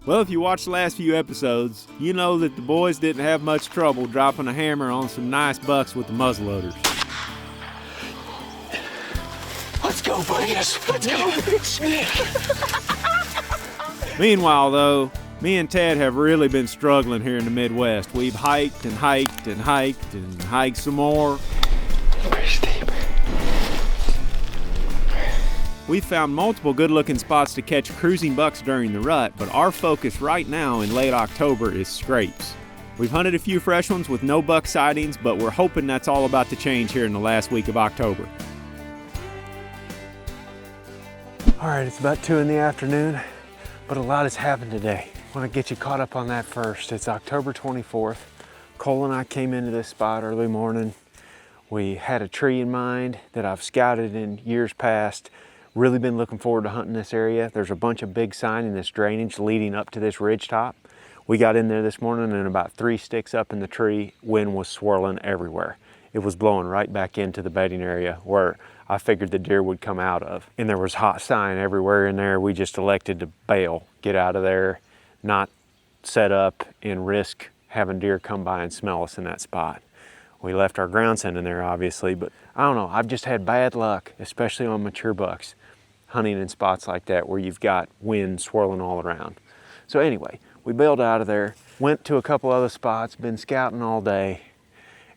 Well, if you watched the last few episodes, you know that the boys didn't have much trouble dropping a hammer on some nice bucks with the muzzleloaders. Let's go, buddy. Let's go. Meanwhile, though, me and Ted have really been struggling here in the Midwest. We've hiked and hiked and hiked and hiked some more. We're steep. We've found multiple good-looking spots to catch cruising bucks during the rut, but our focus right now in late October is scrapes. We've hunted a few fresh ones with no buck sightings, but we're hoping that's all about to change here in the last week of October. All right, it's about 2 in the afternoon, but a lot has happened today. I want to get you caught up on that first. It's October 24th. Cole and I came into this spot early morning. We had a tree in mind that I've scouted in years past. Really been looking forward to hunting this area. There's a bunch of big sign in this drainage leading up to this ridge top. We got in there this morning and about 3 sticks up in the tree, wind was swirling everywhere. It was blowing right back into the bedding area where I figured the deer would come out of. And there was hot sign everywhere in there. We just elected to bail, get out of there, not set up and risk having deer come by and smell us in that spot. We left our ground scent in there obviously, but I don't know, I've just had bad luck, especially on mature bucks, hunting in spots like that where you've got wind swirling all around. So anyway, we bailed out of there, went to a couple other spots, been scouting all day,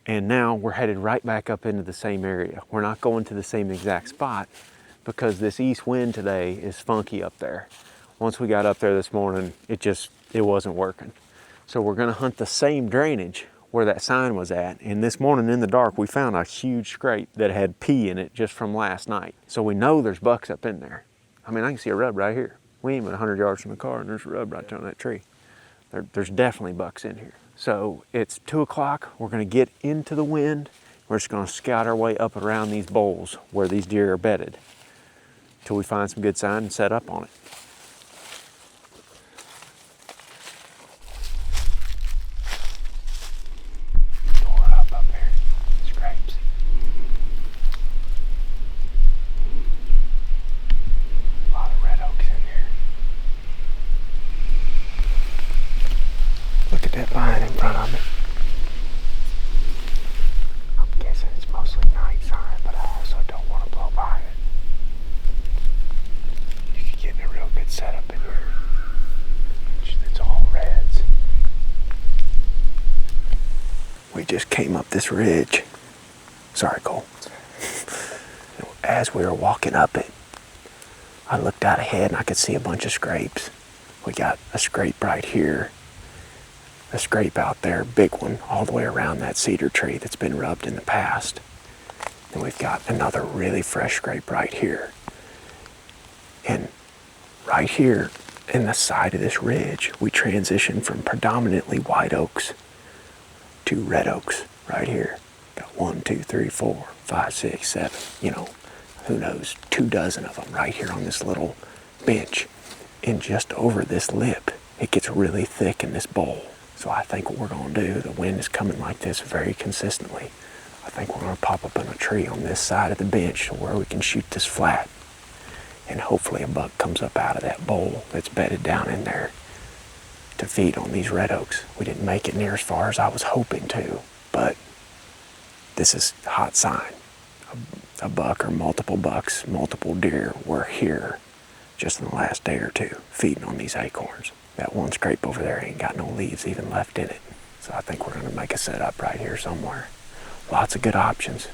and now we're headed right back up into the same area. We're not going to the same exact spot because this east wind today is funky up there. Once we got up there this morning, it wasn't working. So we're gonna hunt the same drainage where that sign was at. And this morning in the dark, we found a huge scrape that had pee in it just from last night. So we know there's bucks up in there. I mean, I can see a rub right here. We ain't even 100 yards from the car and there's a rub right there on that tree. There's definitely bucks in here. So it's 2 o'clock, we're gonna get into the wind. We're just gonna scout our way up around these bowls where these deer are bedded till we find some good sign and set up on it. That line in front of me. I'm guessing it's mostly night sign, but I also don't want to blow by it. You could get in a real good setup in here. It's all reds. We just came up this ridge. Sorry, Cole. As we were walking up it, I looked out ahead and I could see a bunch of scrapes. We got a scrape right here. A scrape out there, big one, all the way around that cedar tree that's been rubbed in the past. And we've got another really fresh scrape right here. And right here in the side of this ridge, we transition from predominantly white oaks to red oaks right here. Got 1, 2, 3, 4, 5, 6, 7, who knows, 2 dozen of them right here on this little bench. And just over this lip, it gets really thick in this bowl. So I think what we're gonna do, the wind is coming like this very consistently. I think we're gonna pop up in a tree on this side of the bench to where we can shoot this flat. And hopefully a buck comes up out of that bowl that's bedded down in there to feed on these red oaks. We didn't make it near as far as I was hoping to, but this is a hot sign. A buck or multiple bucks, multiple deer were here just in the last day or two feeding on these acorns. That one scrape over there ain't got no leaves even left in it. So I think we're gonna make a setup right here somewhere. Lots of good options.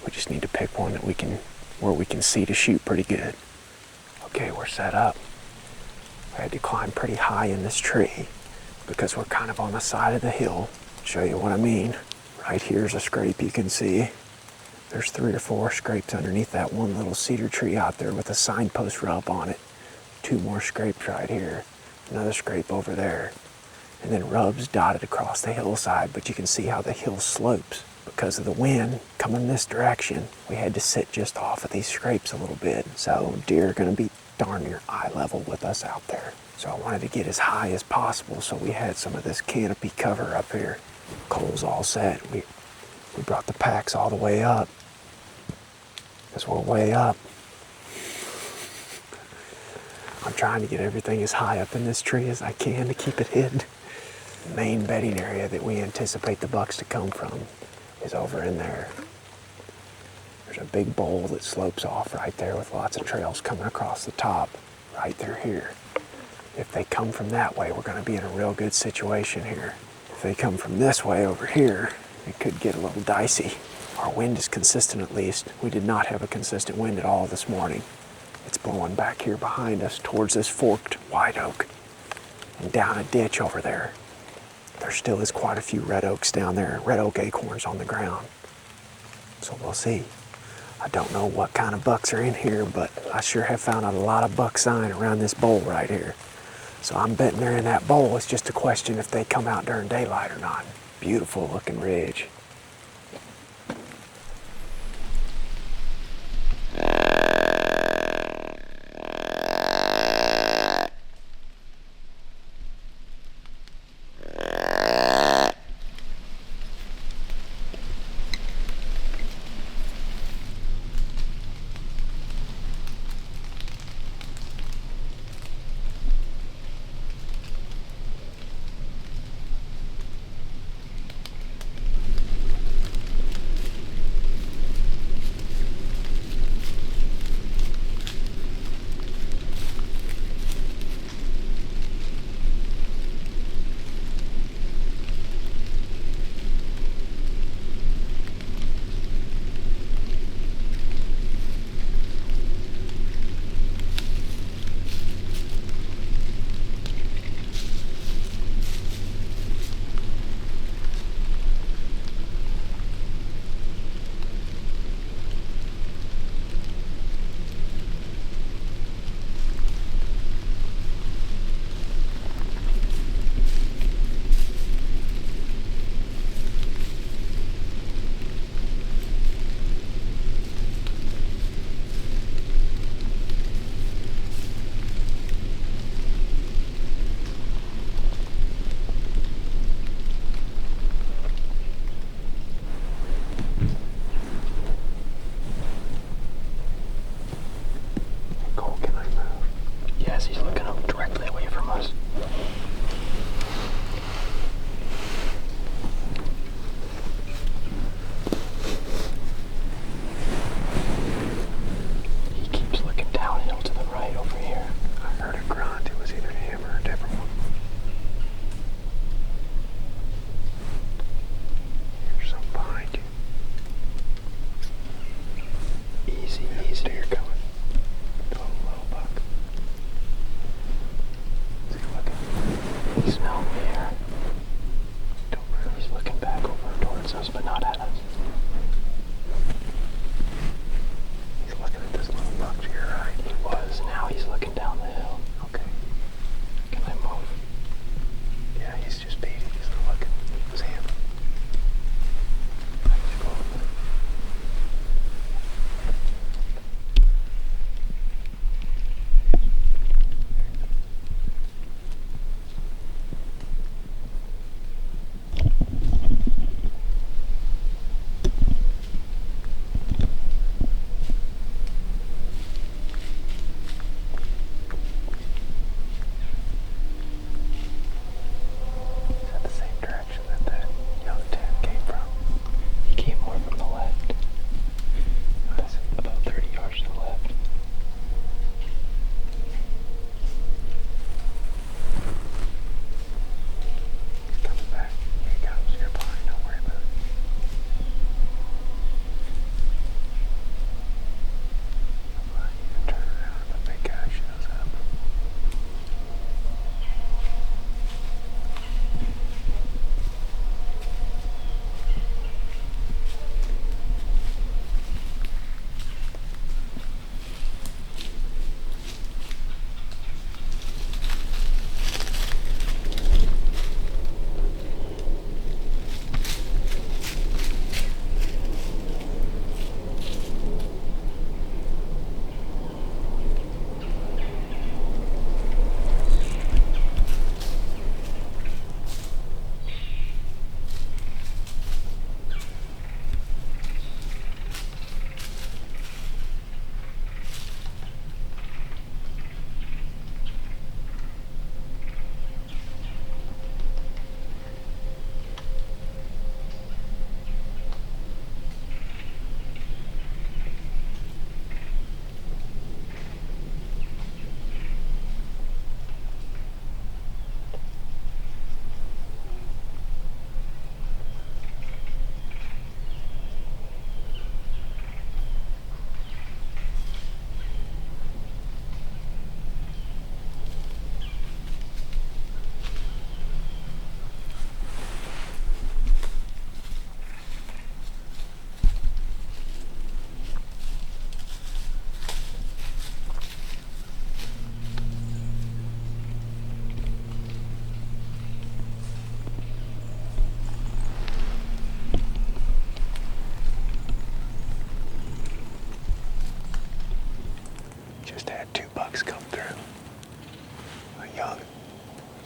We just need to pick one where we can see to shoot pretty good. Okay, we're set up. I had to climb pretty high in this tree because we're kind of on the side of the hill. Show you what I mean. Right here's a scrape you can see. There's 3 or 4 scrapes underneath that one little cedar tree out there with a signpost rub on it. 2 more scrapes right here. Another scrape over there, and then rubs dotted across the hillside, but you can see how the hill slopes because of the wind coming this direction. We had to sit just off of these scrapes a little bit, so deer are going to be darn near eye level with us out there. So I wanted to get as high as possible, so we had some of this canopy cover up here. Cole's all set. We brought the packs all the way up because we're way up. I'm trying to get everything as high up in this tree as I can to keep it hidden. The main bedding area that we anticipate the bucks to come from is over in there. There's a big bowl that slopes off right there with lots of trails coming across the top right there here. If they come from that way, we're going to be in a real good situation here. If they come from this way over here, it could get a little dicey. Our wind is consistent at least. We did not have a consistent wind at all this morning. It's blowing back here behind us towards this forked white oak and down a ditch over there. There still is quite a few red oaks down there, red oak acorns on the ground. So we'll see. I don't know what kind of bucks are in here, but I sure have found a lot of buck sign around this bowl right here. So I'm betting they're in that bowl. It's just a question if they come out during daylight or not. Beautiful looking ridge.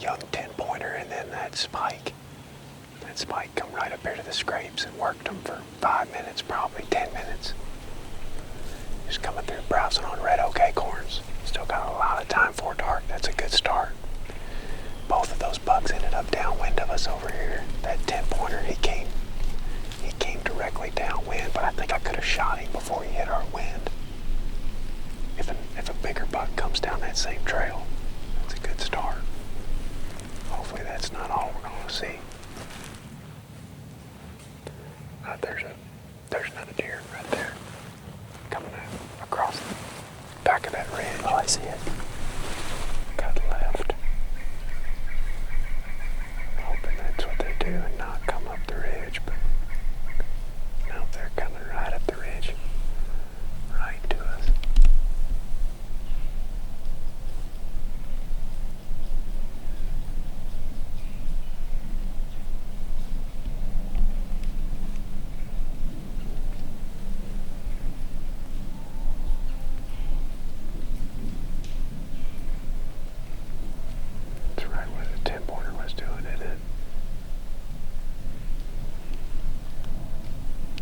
young 10-pointer, and then that spike. That spike come right up here to the scrapes and worked them for 5 minutes, probably 10 minutes. Just coming through browsing on red oak acorns. Still got a lot of time for dark. That's a good start. Both of those bucks ended up downwind of us over here. That 10-pointer, he came directly downwind, but I think I could have shot him before he hit our wind. If a bigger buck comes down that same trail, that's a good start. Hopefully that's not all we're going to see. There's another deer right there, coming across the back of that ridge. Oh, I see it. Cut left. Hoping that's what they do and not come up the ridge, but no, they're coming right up the ridge, right to us. It's right where the 10-pointer was doing it.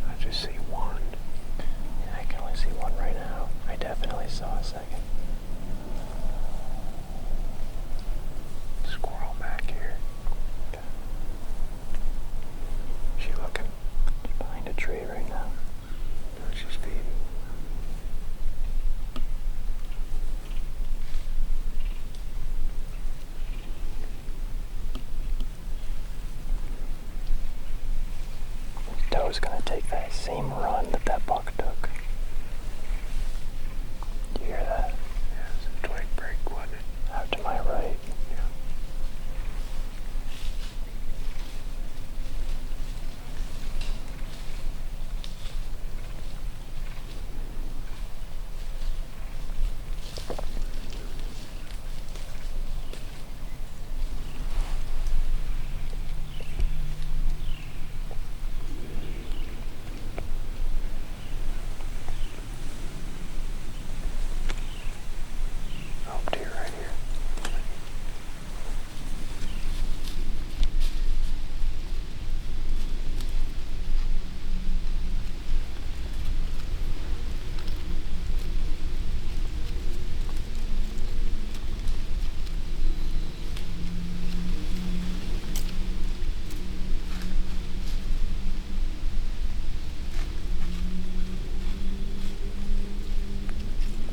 I just see one. Yeah, I can only see one right now. I definitely saw a second. Squirrel back here. Okay. She looking. Behind a tree right now. She's feeding. Doe's gonna take that same run that buck took. You hear that? Yeah, it's a twig break, wasn't it? Out to my right. Yeah. Oh, deer right here.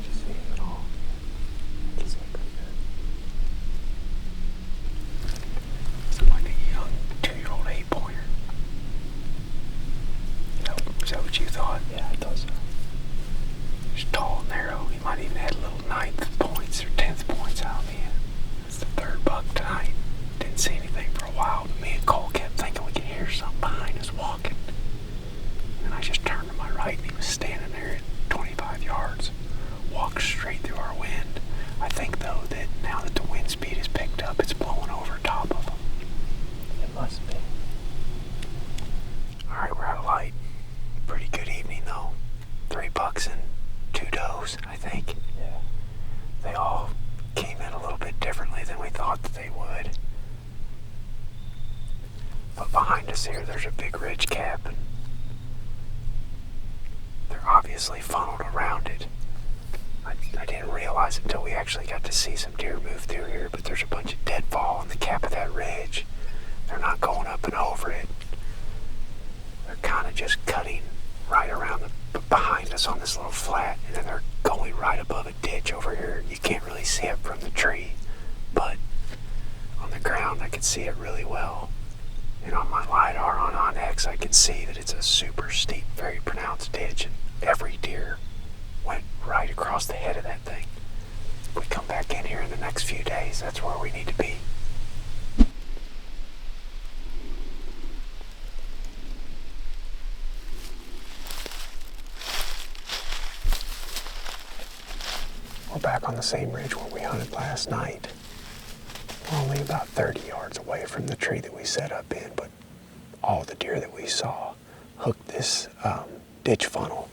Just see him at all. I can see it pretty good. It's like a young 2-year-old 8-pointer. Is that what you thought? Yeah, I thought so. He's tall and narrow. He might even had little 9th points or 10th points out of me. It's the third buck tonight. Didn't see anything for a while, but me and Cole kept thinking we could hear something behind us walking. And I just turned to my right and he was standing there at 25 yards. Walked straight through our wind. I think though that now that the wind speed has picked up, it's blowing over top of him. It must be. Alright, we're out of light. Pretty good evening though. 3 bucks and 2 does, I think. Yeah. They all came in a little bit differently than we thought that they would. But behind us here, there's a big ridge cap, and they're obviously funneled around it. I didn't realize it until we actually got to see some deer move through here, but there's a bunch of deadfall on the cap of that ridge. They're not going up and over it. They're kind of just cutting right around behind us on this little flat, and then they're going right above a ditch over here. You can't really see it from the tree, but on the ground I can see it really well. And on my LiDAR on Onyx, I can see that it's a super steep, very pronounced ditch, and every deer went right across the head of that thing. If we come back in here in the next few days, that's where we need to be. We're back on the same ridge where we hunted last night. We're only about 30 yards away from the tree that we set up in, but all the deer that we saw hooked this ditch funnel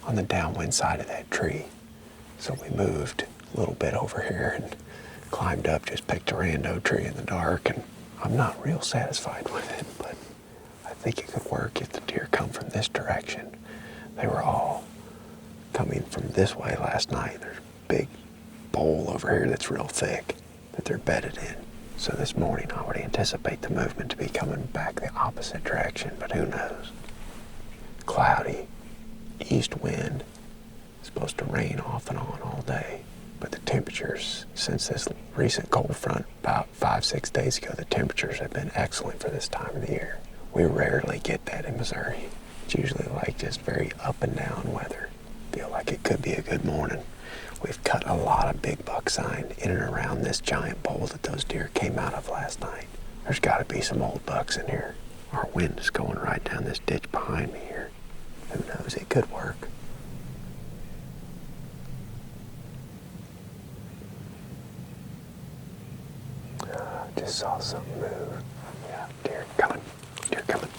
on the downwind side of that tree. So we moved a little bit over here and climbed up, just picked a rando tree in the dark, and I'm not real satisfied with it, but I think it could work if the deer come from this direction. They were all coming from this way last night. There's a big bowl over here that's real thick that they're bedded in. So this morning I would anticipate the movement to be coming back the opposite direction, but who knows? Cloudy, east wind, supposed to rain off and on all day. But the temperatures, since this recent cold front about 5-6 days ago, the temperatures have been excellent for this time of the year. We rarely get that in Missouri. It's usually like just very up and down weather. Feel like it could be a good morning. We've cut a lot of big buck sign in and around this giant bowl that those deer came out of last night. There's got to be some old bucks in here. Our wind is going right down this ditch behind me here. Who knows, it could work. Just saw something move. Yeah, deer coming. Deer coming.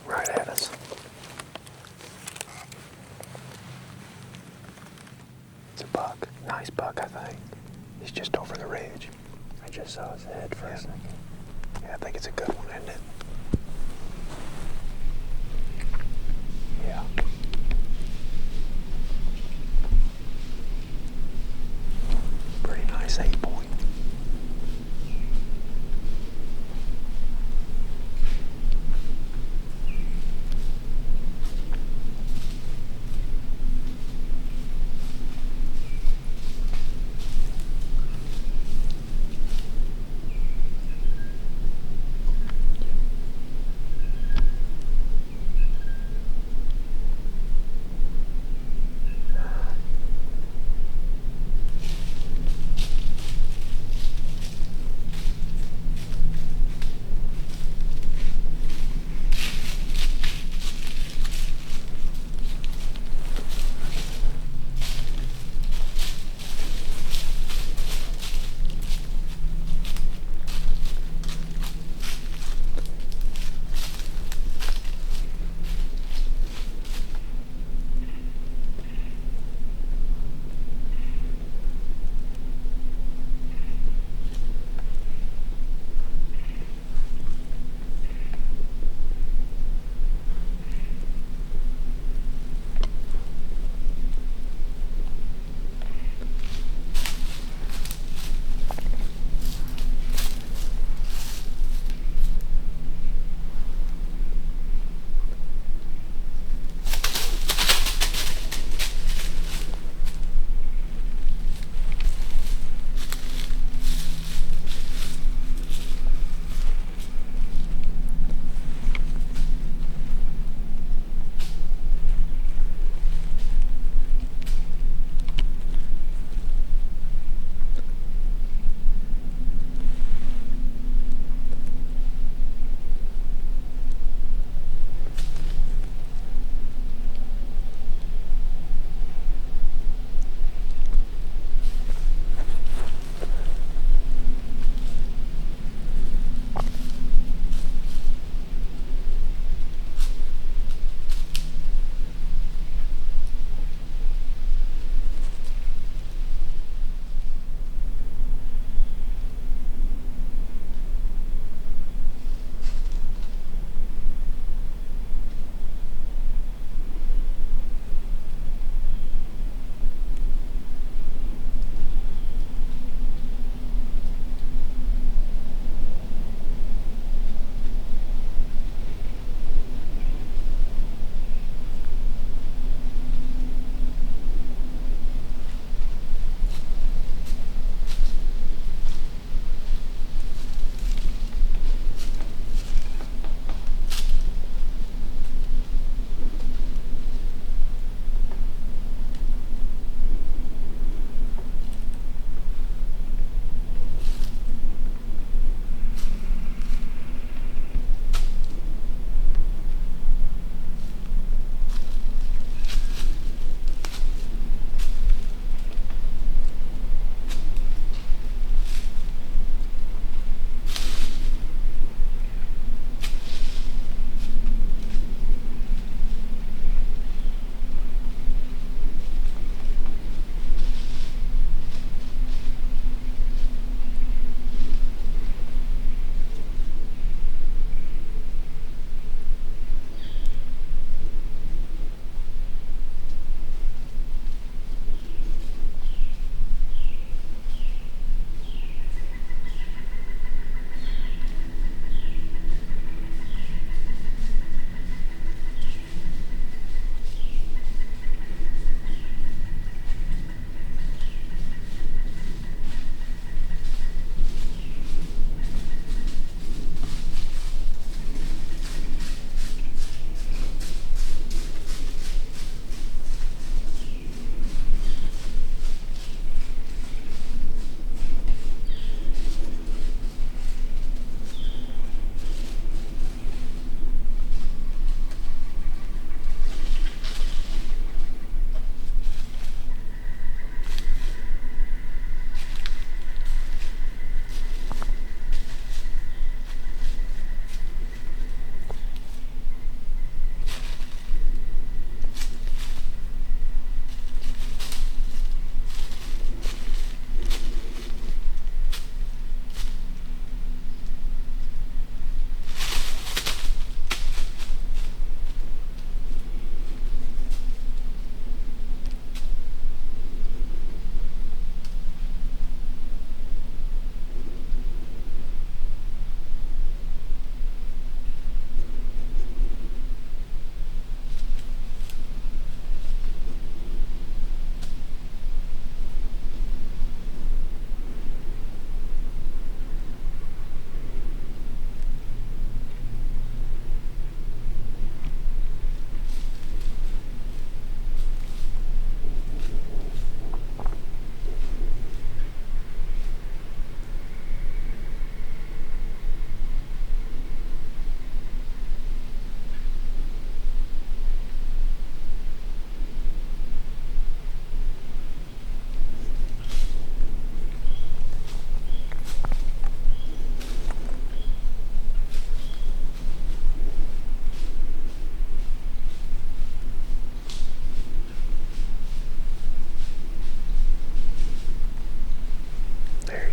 Right at us. It's a buck. Nice buck, I think. He's just over the ridge. I just saw his head for a second. Yeah, I think it's a good one, isn't it? Yeah. Pretty nice 8-point.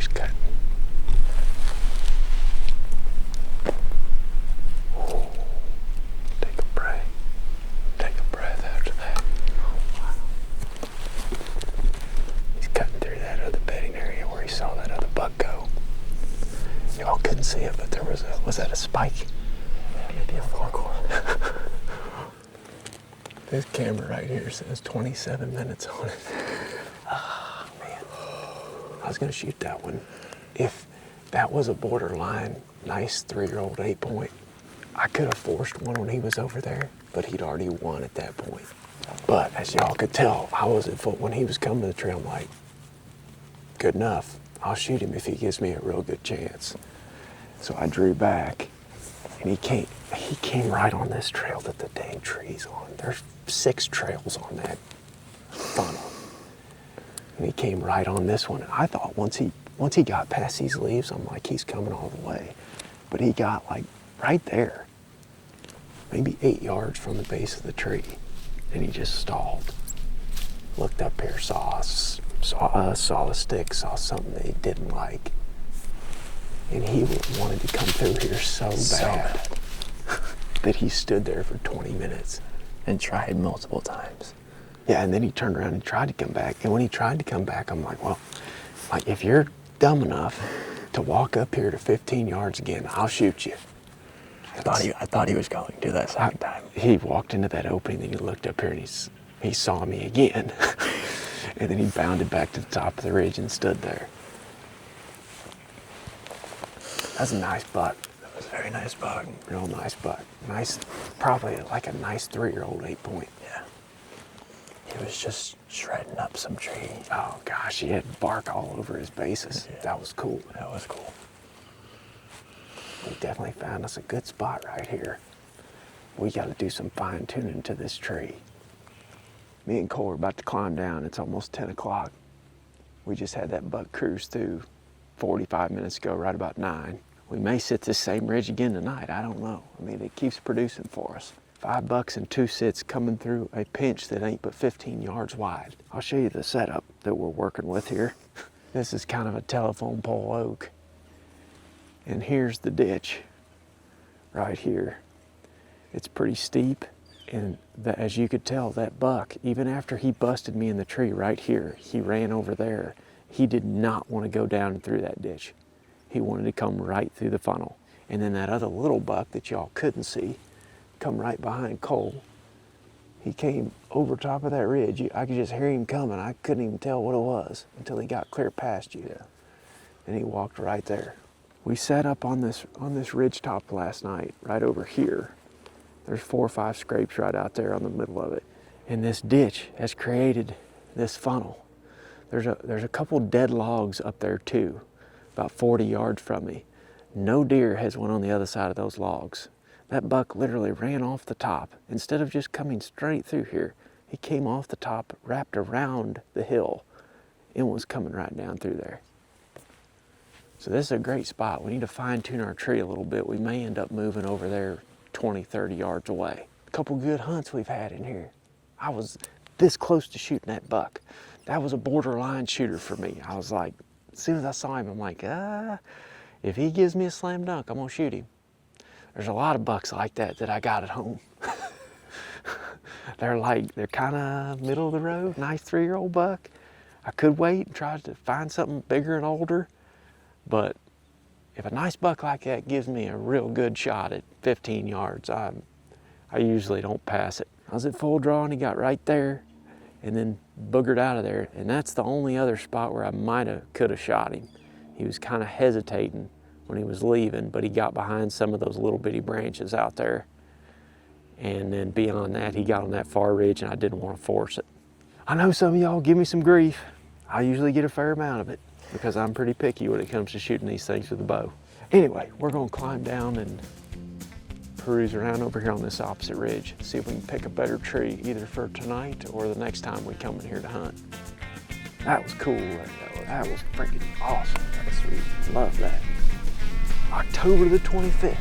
he's cutting. Oh, take a breath. Take a breath after that. Oh, wow. He's cutting through that other bedding area where he saw that other buck go. Y'all couldn't see it, but there was that a spike? Maybe a four-core. This camera right here says 27 minutes on it. Oh, man. I was gonna shoot that one. If that was a borderline nice 3-year-old 8-point, I could have forced one when he was over there, but he'd already won at that point. But as y'all could tell, I was at foot when he was coming to the trail. I'm like, good enough. I'll shoot him if he gives me a real good chance. So I drew back, and he came right on this trail that the dang tree's on. There's 6 trails on that funnel. And he came right on this one. And I thought once he got past these leaves, I'm like, he's coming all the way. But he got like right there, maybe 8 yards from the base of the tree, and he just stalled. Looked up here, saw us, saw the stick, saw something that he didn't like. And he wanted to come through here so bad that he stood there for 20 minutes. And tried multiple times. Yeah, and then he turned around and tried to come back. And when he tried to come back, I'm like, well, like if you're dumb enough to walk up here to 15 yards again, I'll shoot you. I thought he was going to do that second time. He walked into that opening, and he looked up here, and he saw me again. And then he bounded back to the top of the ridge and stood there. That's a nice buck. That was a very nice buck. Real nice buck. Nice, probably like a nice 3-year-old 8-point. Yeah. He was just shredding up some tree. Oh gosh, he had bark all over his bases. Yeah. That was cool. That was cool. We definitely found us a good spot right here. We got to do some fine tuning to this tree. Me and Cole are about to climb down. It's almost 10 o'clock. We just had that buck cruise through 45 minutes ago, right about 9. We may sit this same ridge again tonight. I don't know. I mean, it keeps producing for us. 5 bucks and 2 sits coming through a pinch that ain't but 15 yards wide. I'll show you the setup that we're working with here. This is kind of a telephone pole oak. And here's the ditch right here. It's pretty steep, and as you could tell, that buck, even after he busted me in the tree right here, he ran over there. He did not want to go down through that ditch. He wanted to come right through the funnel. And then that other little buck that y'all couldn't see, come right behind Cole. He came over top of that ridge. I could just hear him coming. I couldn't even tell what it was until he got clear past you. Yeah. And he walked right there. We sat up on this ridge top last night, right over here. There's 4 or 5 scrapes right out there on the middle of it. And this ditch has created this funnel. There's a couple dead logs up there too, about 40 yards from me. No deer has went on the other side of those logs. That buck literally ran off the top. Instead of just coming straight through here, he came off the top, wrapped around the hill, and was coming right down through there. So this is a great spot. We need to fine tune our tree a little bit. We may end up moving over there 20, 30 yards away. A couple good hunts we've had in here. I was this close to shooting that buck. That was a borderline shooter for me. I was like, as soon as I saw him, I'm like, if he gives me a slam dunk, I'm gonna shoot him. There's a lot of bucks like that I got at home. They're kind of middle of the road, nice 3-year-old buck. I could wait and try to find something bigger and older, but if a nice buck like that gives me a real good shot at 15 yards, I usually don't pass it. I was at full draw and he got right there and then boogered out of there. And that's the only other spot where I could have shot him. He was kind of hesitating when he was leaving, but he got behind some of those little bitty branches out there. And then beyond that, he got on that far ridge and I didn't want to force it. I know some of y'all give me some grief. I usually get a fair amount of it because I'm pretty picky when it comes to shooting these things with a bow. Anyway, we're gonna climb down and peruse around over here on this opposite ridge, see if we can pick a better tree either for tonight or the next time we come in here to hunt. That was cool. That was freaking awesome. That was sweet. Love that. October the 25th.